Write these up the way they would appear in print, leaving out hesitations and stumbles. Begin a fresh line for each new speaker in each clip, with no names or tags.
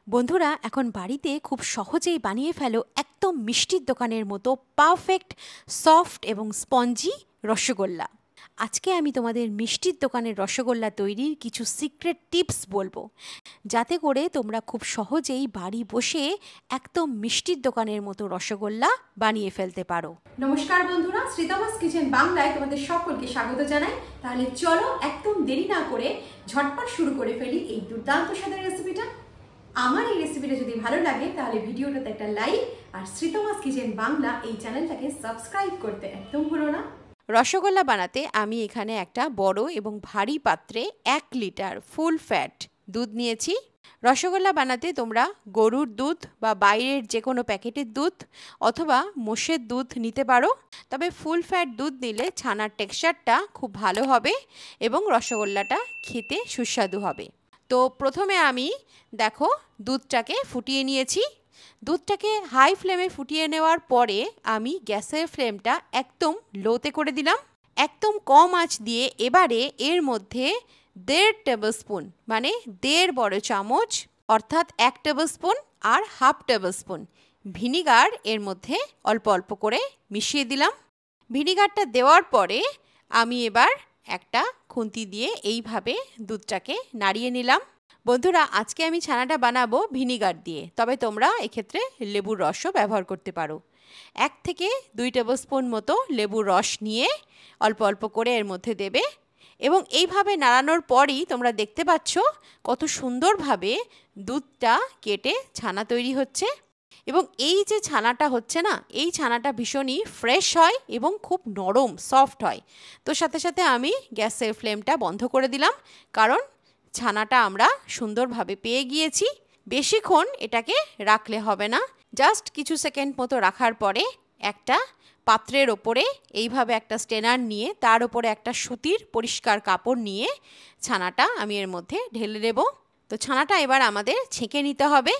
বন্ধুরা এখন বাড়িতে খুব সহজেই বানিয়ে ফেলো একদম মিষ্টির দোকানের মতো পারফেক্ট সফট এবং স্পঞ্জি রসগোল্লা। আজকে আমি তোমাদের মিষ্টির দোকানের রসগোল্লা তৈরির কিছু সিক্রেট টিপস বলবো, যাতে করে তোমরা খুব সহজেই বাড়ি বসে একদম মিষ্টির দোকানের মতো রসগোল্লা বানিয়ে ফেলতে পারো।
নমস্কার বন্ধুরা, শ্রীতমাস কিচেন বাংলায় তোমাদের সকলকে স্বাগত জানাই। তাহলে চলো একদম দেরি না করে ঝটপট শুরু করে ফেলি এই দুর্দান্ত স্বাদের রেসিপিটা। আমার এই রেসিপিটা যদি ভালো লাগে তাহলে ভিডিওটাতে একটা লাইক আর শ্রীতমাস কিচেন বাংলা এই চ্যানেলটাকে সাবস্ক্রাইব করতে একদম ভুলো না।
রসগোল্লা বানাতে আমি এখানে একটা বড় এবং ভারী পাত্রে 1 লিটার ফুল ফ্যাট দুধ নিয়েছি। রসগোল্লা বানাতে তোমরা গরুর দুধ বা বাইরের যে কোনো প্যাকেটের দুধ অথবা মোষের দুধ নিতে পারো, তবে ফুল ফ্যাট দুধ নিলে ছানার টেক্সচারটা খুব ভালো হবে এবং রসগোল্লাটা খেতে সুস্বাদু হবে। তো প্রথমে আমি দেখো দুধটাকে ফুটিয়ে নিয়েছি। দুধটাকে হাই ফ্লেমে ফুটিয়ে নেওয়ার পরে আমি গ্যাসের ফ্লেমটা একদম লোতে করে দিলাম। একদম কম আঁচ দিয়ে এবারে এর মধ্যে 1.5 টেবিল স্পুন মানে 1.5 বড় চামচ অর্থাৎ 1 টেবিল স্পুন আর 1/2 টেবিল স্পুন ভিনিগার এর মধ্যে অল্প অল্প করে মিশিয়ে দিলাম। ভিনিগারটা দেওয়ার পরে আমি এবার একটা খুন্তি দিয়ে এইভাবে দুধটাকে নাড়িয়ে নিলাম। বন্ধুরা, আজকে আমি ছানাটা বানাবো ভিনিগার দিয়ে, তবে তোমরা এক্ষেত্রে লেবুর রসও ব্যবহার করতে পারো। 1 থেকে 2 টেবিল স্পুন মতো লেবুর রস নিয়ে অল্প অল্প করে এর মধ্যে দেবে এবং এইভাবে নাড়ানোর পরই তোমরা দেখতে পাচ্ছ কত সুন্দরভাবে দুধটা কেটে ছানা তৈরি হচ্ছে। এবং এই যে ছানাটা হচ্ছে না, এই ছানাটা ভীষণই ফ্রেশ হয় এবং খুব নরম সফট হয়। তো সাথে সাথে আমি গ্যাসের ফ্লেমটা বন্ধ করে দিলাম, কারণ ছানাটা আমরা সুন্দরভাবে পেয়ে গিয়েছি। বেশিক্ষণ এটাকে রাখলে হবে না, জাস্ট কিছু সেকেন্ড মতো রাখার পরে একটা পাত্রের ওপরে এইভাবে একটা স্ট্রেনার নিয়ে তার ওপরে একটা সুতির পরিষ্কার কাপড় নিয়ে ছানাটা আমি এর মধ্যে ঢেলে দেব। তো ছানাটা এবার আমাদের ছেঁকে নিতে হবে।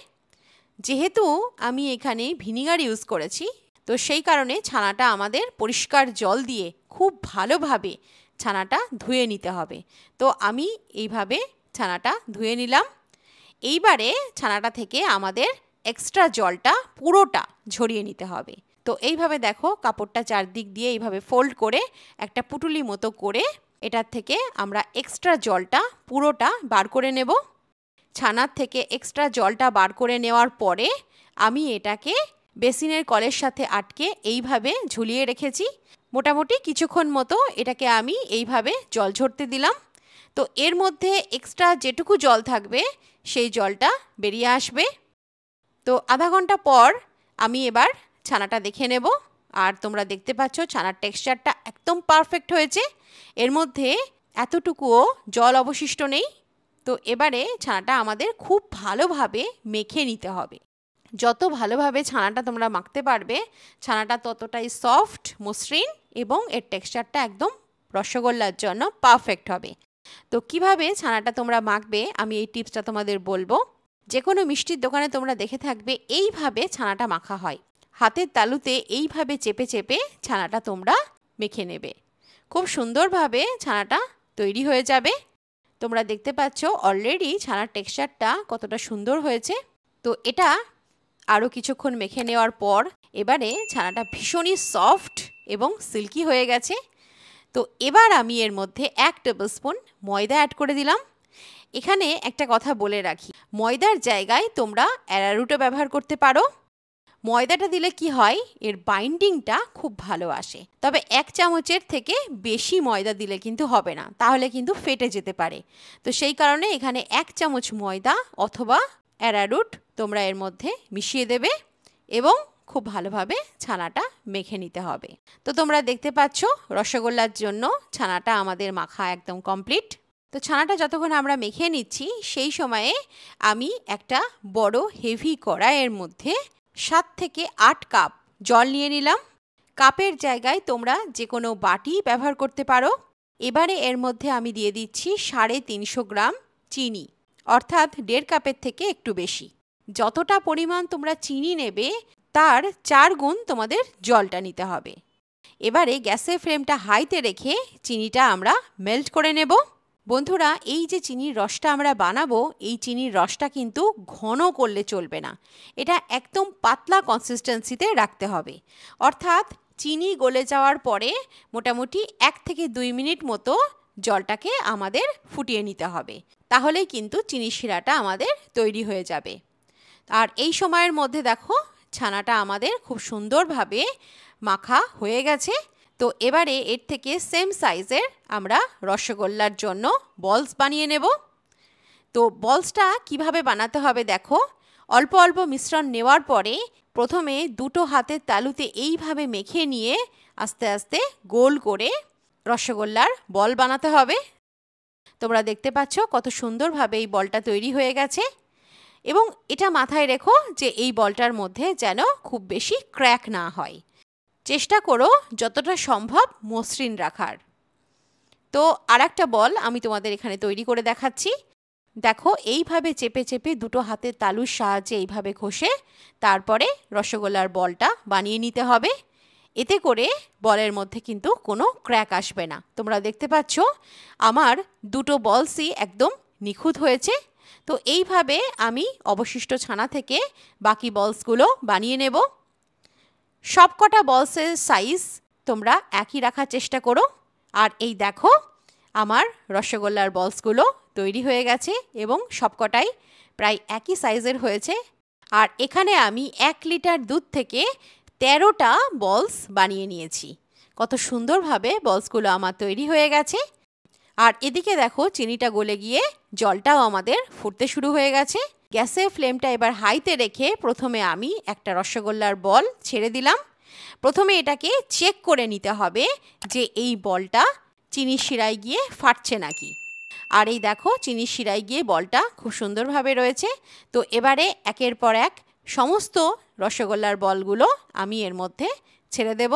যেহেতু আমি এখানে ভিনিগার ইউজ করেছি, তো সেই কারণে ছানাটা আমাদের পরিষ্কার জল দিয়ে খুব ভালোভাবে ছানাটা ধুয়ে নিতে হবে। তো আমি এইভাবে ছানাটা ধুয়ে নিলাম। এইবারে ছানাটা থেকে আমাদের এক্সট্রা জলটা পুরোটা ঝরিয়ে নিতে হবে। তো এইভাবে দেখো কাপড়টা চারদিক দিয়ে এইভাবে ফোল্ড করে একটা পুটুলি মতো করে এটার থেকে আমরা এক্সট্রা জলটা পুরোটা বার করে নেব। ছানার থেকে এক্সট্রা জলটা বার করে নেওয়ার পরে আমি এটাকে বেসিনের কলের সাথে আটকে এইভাবে ঝুলিয়ে রেখেছি। মোটামুটি কিছুক্ষণ মতো এটাকে আমি এইভাবে জল ঝরতে দিলাম। তো এর মধ্যে এক্সট্রা যেটুকু জল থাকবে সেই জলটা বেরিয়ে আসবে। তো আধা ঘন্টা পর আমি এবার ছানাটা দেখে নেব, আর তোমরা দেখতে পাচ্ছ ছানার টেক্সচারটা একদম পারফেক্ট হয়েছে। এর মধ্যে এতটুকুও জল অবশিষ্ট নেই। তো এবারে ছানাটা আমাদের খুব ভালোভাবে মেখে নিতে হবে। যত ভালোভাবে ছানাটা তোমরা মাখতে পারবে, ছানাটা ততটাই সফট মসৃণ এবং এর টেক্সচারটা একদম রসগোল্লার জন্য পারফেক্ট হবে। তো কিভাবে ছানাটা তোমরা মাখবে আমি এই টিপসটা তোমাদের বলবো। যে কোনো মিষ্টির দোকানে তোমরা দেখে থাকবে এইভাবে ছানাটা মাখা হয়। হাতের তালুতে এইভাবে চেপে চেপে ছানাটা তোমরা মেখে নেবে। খুব সুন্দরভাবে ছানাটা তৈরি হয়ে যাবে। তোমরা দেখতে পাচ্ছ অলরেডি ছানার টেক্সচারটা কতটা সুন্দর হয়েছে। তো এটা আরও কিছুক্ষণ মেখে নেওয়ার পর এবারে ছানাটা ভীষণই সফট এবং সিল্কি হয়ে গেছে। তো এবার আমি এর মধ্যে 1 টেবিল স্পুন ময়দা অ্যাড করে দিলাম। এখানে একটা কথা বলে রাখি, ময়দার জায়গায় তোমরা অ্যারারুটও ব্যবহার করতে পারো। ময়দাটা দিলে কি হয়, এর বাইন্ডিংটা খুব ভালো আসে। তবে 1 চামচের থেকে বেশি ময়দা দিলে কিন্তু হবে না, তাহলে কিন্তু ফেটে যেতে পারে। তো সেই কারণে এখানে 1 চামচ ময়দা অথবা অ্যারারুট তোমরা এর মধ্যে মিশিয়ে দেবে এবং খুব ভালোভাবে ছানাটা মেখে নিতে হবে। তো তোমরা দেখতে পাচ্ছ রসগোল্লার জন্য ছানাটা আমাদের মাখা একদম কমপ্লিট। তো ছানাটা যতক্ষণ আমরা মেখে নিচ্ছি সেই সময়ে আমি একটা বড় হেভি কড়াইয়ের মধ্যে 7 থেকে 8 কাপ জল নিয়ে নিলাম। কাপের জায়গায় তোমরা যে কোনো বাটি ব্যবহার করতে পারো। এবারে এর মধ্যে আমি দিয়ে দিচ্ছি 350 গ্রাম চিনি, অর্থাৎ 1.5 কাপের থেকে একটু বেশি। যতটা পরিমাণ তোমরা চিনি নেবে তার 4 গুণ তোমাদের জলটা নিতে হবে। এবারে গ্যাসের ফ্লেমটা হাইতে রেখে চিনিটা আমরা মেল্ট করে নেব। বন্ধুরা, এই যে চিনির রসটা আমরা বানাবো, এই চিনির রসটা কিন্তু ঘন করলে চলবে না। এটা একদম পাতলা কনসিস্টেন্সিতে রাখতে হবে। অর্থাৎ চিনি গলে যাওয়ার পরে মোটামুটি 1 থেকে 2 মিনিট মতো জলটাকে আমাদের ফুটিয়ে নিতে হবে। তাহলেই কিন্তু চিনি শিরাটা আমাদের তৈরি হয়ে যাবে। আর এই সময়ের মধ্যে দেখো ছানাটা আমাদের খুব সুন্দরভাবে মাখা হয়ে গেছে। তো এবারে এর থেকে সেম সাইজের আমরা রসগোল্লার জন্য বলস বানিয়ে নেব। তো বলসটা কিভাবে বানাতে হবে দেখো। অল্প অল্প মিশ্রণ নেওয়ার পরে প্রথমে দুটো হাতের তালুতে এইভাবে মেখে নিয়ে আস্তে আস্তে গোল করে রসগোল্লার বল বানাতে হবে। তোমরা দেখতে পাচ্ছ কত সুন্দরভাবে এই বলটা তৈরি হয়ে গেছে। এবং এটা মাথায় রেখো যে এই বলটার মধ্যে যেন খুব বেশি ক্র্যাক না হয়। চেষ্টা করো যতটা সম্ভব মসৃণ রাখার। তো আরেকটা বল আমি তোমাদের এখানে তৈরি করে দেখাচ্ছি। দেখো এইভাবে চেপে চেপে দুটো হাতের তালুর সাহায্যে এইভাবে ঘষে তারপরে রসগোল্লার বলটা বানিয়ে নিতে হবে। এতে করে বলের মধ্যে কিন্তু কোনো ক্র্যাক আসবে না। তোমরা দেখতে পাচ্ছ আমার দুটো বলসই একদম নিখুঁত হয়েছে। তো এইভাবে আমি অবশিষ্ট ছানা থেকে বাকি বলসগুলো বানিয়ে নেব। সবকটা বলসের সাইজ তোমরা একই রাখার চেষ্টা করো। আর এই দেখো আমার রসগোল্লার বলসগুলো তৈরি হয়ে গেছে এবং সবকটাই প্রায় একই সাইজের হয়েছে। আর এখানে আমি 1 লিটার দুধ থেকে 13টা বলস বানিয়ে নিয়েছি। কত সুন্দরভাবে বলসগুলো আমার তৈরি হয়ে গেছে। আর এদিকে দেখো চিনিটা গলে গিয়ে জলটাও আমাদের ফুটতে শুরু হয়ে গেছে। গ্যাসের ফ্লেমটা এবার হাইতে রেখে প্রথমে আমি একটা রসগোল্লার বল ছেড়ে দিলাম। প্রথমে এটাকে চেক করে নিতে হবে যে এই বলটা চিনির শিরায় গিয়ে ফাটছে নাকি। আর এই দেখো চিনির শিরায় গিয়ে বলটা খুব সুন্দরভাবে রয়েছে। তো এবারে একের পর এক সমস্ত রসগোল্লার বলগুলো আমি এর মধ্যে ছেড়ে দেব।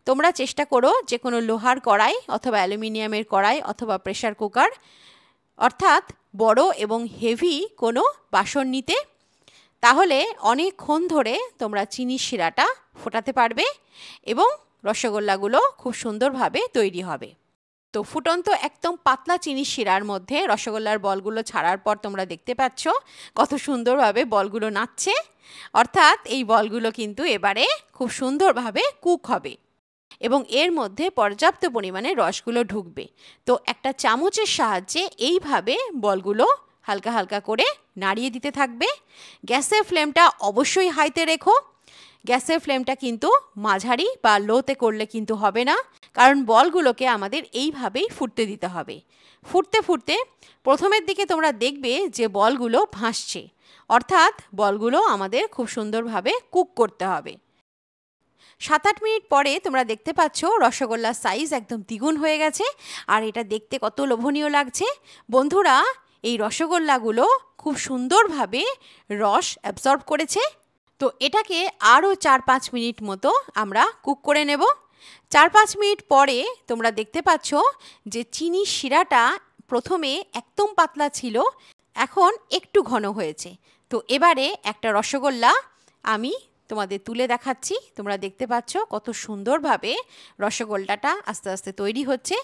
তোমরা চেষ্টা করো যে কোনো লোহার কড়াই অথবা অ্যালুমিনিয়ামের কড়াই অথবা প্রেসার কুকার অর্থাৎ বড় এবং হেভি কোনো বাসন নিতে। তাহলে অনেকক্ষণ ধরে তোমরা চিনির শিরাটা ফোটাতে পারবে এবং রসগোল্লাগুলো খুব সুন্দরভাবে তৈরি হবে। তো ফুটন্ত একদম পাতলা চিনির শিরার মধ্যে রসগোল্লার বলগুলো ছাড়ার পর তোমরা দেখতে পাচ্ছ কত সুন্দরভাবে বলগুলো নাচছে। অর্থাৎ এই বলগুলো কিন্তু এবারে খুব সুন্দরভাবে কুক হবে এবং এর মধ্যে পর্যাপ্ত পরিমাণে রসগুলো ঢুকবে। তো একটা চামচের সাহায্যে এইভাবে বলগুলো হালকা হালকা করে নাড়িয়ে দিতে থাকবে। গ্যাসের ফ্লেমটা অবশ্যই হাইতে রেখো। গ্যাসের ফ্লেমটা কিন্তু মাঝারি বা লোতে করলে কিন্তু হবে না, কারণ বলগুলোকে আমাদের এইভাবেই ফুটতে দিতে হবে। ফুটতে ফুটতে প্রথমের দিকে তোমরা দেখবে যে বলগুলো ভাসছে, অর্থাৎ বলগুলো আমাদের খুব সুন্দরভাবে কুক করতে হবে। 7-8 মিনিট পরে তোমরা দেখতে পাচ্ছ রসগোল্লার সাইজ একদম দ্বিগুণ হয়ে গেছে আর এটা দেখতে কত লোভনীয় লাগছে। বন্ধুরা, এই রসগোল্লাগুলো খুব সুন্দরভাবে রস অ্যাবসর্ব করেছে। তো এটাকে আরও 4-5 মিনিট মতো আমরা কুক করে নেব। 4-5 মিনিট পরে তোমরা দেখতে পাচ্ছ যে চিনির শিরাটা প্রথমে একদম পাতলা ছিল, এখন একটু ঘন হয়েছে। তো এবারে একটা রসগোল্লা আমি তোমাদের তুলে দেখাচ্ছি। তোমরা দেখতে পাচ্ছ কত সুন্দরভাবে রসগোল্লাটা আস্তে আস্তে তৈরি হচ্ছে।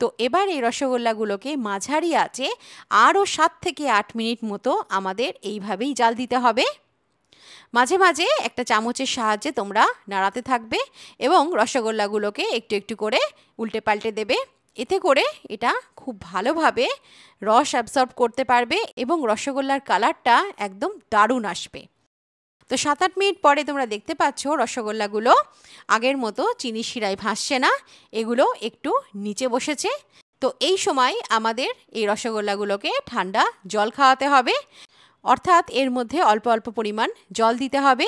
তো এবার এই রসগোল্লাগুলোকে মাঝারি আঁচে আরও 7 থেকে 8 মিনিট মতো আমাদের এইভাবেই জাল দিতে হবে। মাঝে মাঝে একটা চামচের সাহায্যে তোমরা নাড়াতে থাকবে এবং রসগোল্লাগুলোকে একটু একটু করে উল্টে পাল্টে দেবে। এতে করে এটা খুব ভালোভাবে রস অ্যাবসর্ব করতে পারবে এবং রসগোল্লার কালারটা একদম দারুণ আসবে। তো 7-8 মিনিট পরে তোমরা দেখতে পাচ্ছ রসগোল্লাগুলো আগের মতো চিনির শিরায় ভাসছে না, এগুলো একটু নিচে বসেছে। তো এই সময় আমাদের এই রসগোল্লাগুলোকে ঠান্ডা জল খাওয়াতে হবে, অর্থাৎ এর মধ্যে অল্প অল্প পরিমাণ জল দিতে হবে।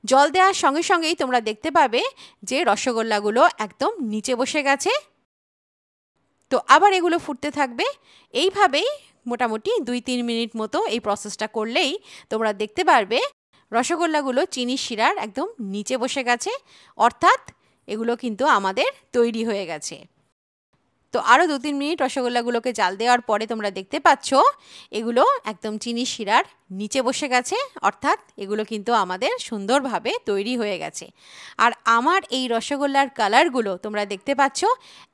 জল দেওয়ার সঙ্গে সঙ্গেই তোমরা দেখতে পাবে যে রসগোল্লাগুলো একদম নিচে বসে গেছে। তো আবার এগুলো ফুটতে থাকবে। এইভাবেই মোটামুটি 2-3 মিনিট মতো এই প্রসেসটা করলেই তোমরা দেখতে পারবে রসগোল্লাগুলো চিনির শিরার একদম নিচে বসে গেছে, অর্থাৎ এগুলো কিন্তু আমাদের তৈরি হয়ে গেছে। তো আরও 2-3 মিনিট রসগোল্লাগুলোকে জাল দেওয়ার পরে তোমরা দেখতে পাচ্ছ এগুলো একদম চিনি শিরার নিচে বসে গেছে, অর্থাৎ এগুলো কিন্তু আমাদের সুন্দরভাবে তৈরি হয়ে গেছে। আর আমার এই রসগোল্লার কালারগুলো তোমরা দেখতে পাচ্ছ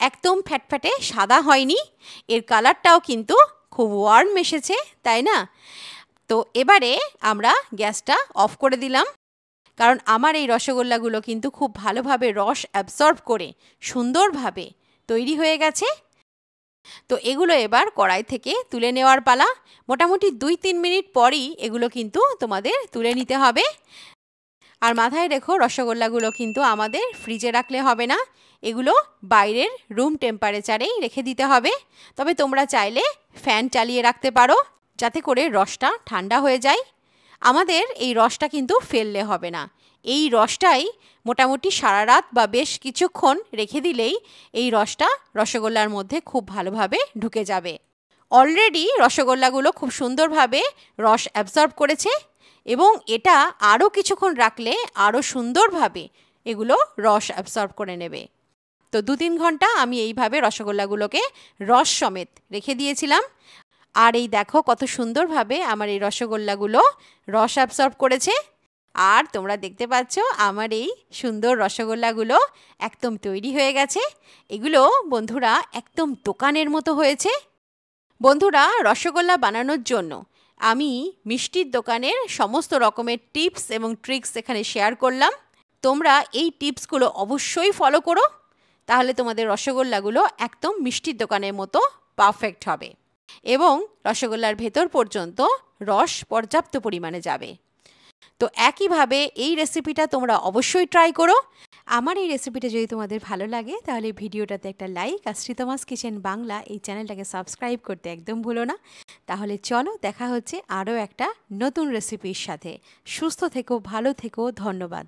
একদম ফ্যাটফ্যাটে সাদা হয়নি, এর কালারটাও কিন্তু খুব ওয়ার্ম এসেছে, তাই না? তো এবারে আমরা গ্যাসটা অফ করে দিলাম, কারণ আমার এই রসগোল্লাগুলো কিন্তু খুব ভালোভাবে রস অ্যাবসর্ব করে সুন্দরভাবে তৈরি হয়ে গেছে। তো এগুলো এবার কড়াই থেকে তুলে নেওয়ার পালা। মোটামুটি 2-3 মিনিট পরই এগুলো কিন্তু তোমাদের তুলে নিতে হবে। আর মাথায় রেখো রসগোল্লাগুলো কিন্তু আমাদের ফ্রিজে রাখলে হবে না, এগুলো বাইরের রুম টেম্পারেচারেই রেখে দিতে হবে। তবে তোমরা চাইলে ফ্যান চালিয়ে রাখতে পারো যাতে করে রসটা ঠান্ডা হয়ে যায়। আমাদের এই রসটা কিন্তু ফেললে হবে না, এই রসটাই মোটামুটি সারা রাত বা বেশ কিছুক্ষণ রেখে দিলেই এই রসটা রসগোল্লার মধ্যে খুব ভালোভাবে ঢুকে যাবে। অলরেডি রসগোল্লাগুলো খুব সুন্দরভাবে রস অ্যাবসর্ব করেছে এবং এটা আরও কিছুক্ষণ রাখলে আরও সুন্দরভাবে এগুলো রস অ্যাবসর্ব করে নেবে। তো 2-3 ঘন্টা আমি এইভাবে রসগোল্লাগুলোকে রস সমেত রেখে দিয়েছিলাম। আর এই দেখো কত সুন্দরভাবে আমার এই রসগোল্লাগুলো রস অ্যাবসর্ব করেছে। আর তোমরা দেখতে পাচ্ছ আমার এই সুন্দর রসগোল্লাগুলো একদম তৈরি হয়ে গেছে। এগুলো বন্ধুরা একদম দোকানের মতো হয়েছে। বন্ধুরা, রসগোল্লা বানানোর জন্য আমি মিষ্টির দোকানের সমস্ত রকমের টিপস এবং ট্রিক্স এখানে শেয়ার করলাম। তোমরা এই টিপসগুলো অবশ্যই ফলো করো, তাহলে তোমাদের রসগোল্লাগুলো একদম মিষ্টির দোকানের মতো পারফেক্ট হবে এবং রসগোল্লার ভেতর পর্যন্ত রস পর্যাপ্ত পরিমাণে যাবে। তো একইভাবে এই রেসিপিটা তোমরা অবশ্যই ট্রাই করো। আমার এই রেসিপিটা যদি তোমাদের ভালো লাগে তাহলে ভিডিওটাতে একটা লাইক আর শ্রীতমাস কিচেন বাংলা এই চ্যানেলটাকে সাবস্ক্রাইব করতে একদম ভুলো না। তাহলে চলো দেখা হচ্ছে আরও একটা নতুন রেসিপির সাথে। সুস্থ থেকো, ভালো থেকো, ধন্যবাদ।